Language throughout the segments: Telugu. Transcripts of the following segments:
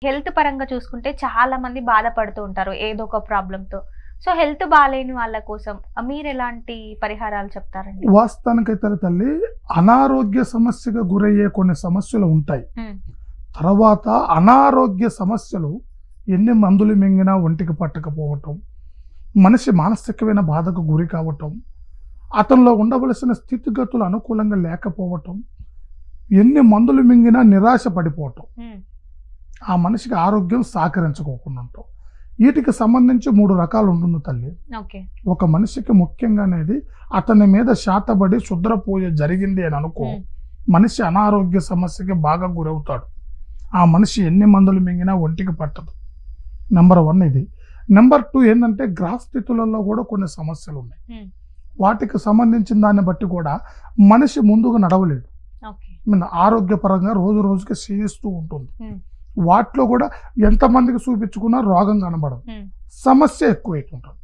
హెల్త్ పరంగా చూసుకుంటే చాలా మంది బాధపడుతూ ఉంటారు ఏదో ఒక ప్రాబ్లంతో. సో హెల్త్ బాలేని వాళ్ళ కోసం మీరెలాంటి పరిహారాలు చెప్తారండి? వాస్తవానికైతే తల్లి, అనారోగ్య సమస్యగా గురయ్యే కొన్ని సమస్యలు ఉంటాయి. హ్మ్. తర్వాత అనారోగ్య సమస్యలు ఎన్ని మందులు మింగినా ఒంటికి పట్టకపోవటం, మనిషి మానసికమైన బాధకు గురి కావటం, అతనిలో ఉండవలసిన స్థితిగతులు అనుకూలంగా లేకపోవటం, ఎన్ని మందులు మింగినా నిరాశ పడిపోవటం, ఆ మనిషికి ఆరోగ్యం సహకరించుకోకుండా ఉంటాం. వీటికి సంబంధించి 3 రకాలు ఉంటుంది తల్లి. ఒక మనిషికి ముఖ్యంగా అనేది అతని మీద శాతబడి శుద్ర పూజ జరిగింది అని అనుకో, మనిషి అనారోగ్య సమస్యకి బాగా గురవుతాడు. ఆ మనిషి ఎన్ని మందులు మింగినా ఒంటికి పట్టదు. నెంబర్ 1 ఇది. నెంబర్ 2 ఏంటంటే గ్రహ స్థితులలో కూడా కొన్ని సమస్యలు ఉన్నాయి. వాటికి సంబంధించిన దాన్ని బట్టి కూడా మనిషి ముందుకు నడవలేడు. ఆరోగ్యపరంగా రోజు రోజుకి క్షీణిస్తూ ఉంటుంది. వాటిలో కూడా ఎంతమందికి చూపించుకున్నా రోగం కనబడదు, సమస్య ఎక్కువైతుంటుంది.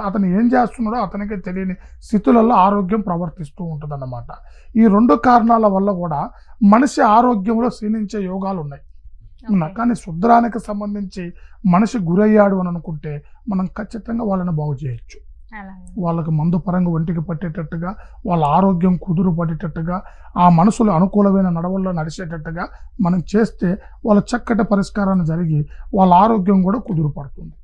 అతను ఏం చేస్తున్నాడో అతనికి తెలియని స్థితులలో ఆరోగ్యం ప్రవర్తిస్తూ ఉంటుంది అన్నమాట. ఈ 2 కారణాల వల్ల కూడా మనిషి ఆరోగ్యంలో క్షీణించే యోగాలు ఉన్నాయి. కానీ శుద్రానికి సంబంధించి మనిషి గురయ్యాడు అని అనుకుంటే మనం ఖచ్చితంగా వాళ్ళని బాగు చేయొచ్చు. వాళ్ళకి మందు పరంగా ఒంటికి పట్టేటట్టుగా, వాళ్ళ ఆరోగ్యం కుదురు పడేటట్టుగా, ఆ మనసులో అనుకూలమైన నడవల్లో నడిచేటట్టుగా మనం చేస్తే వాళ్ళ చక్కటి పరిష్కారాన్ని జరిగి వాళ్ళ ఆరోగ్యం కూడా కుదురు పడుతుంది.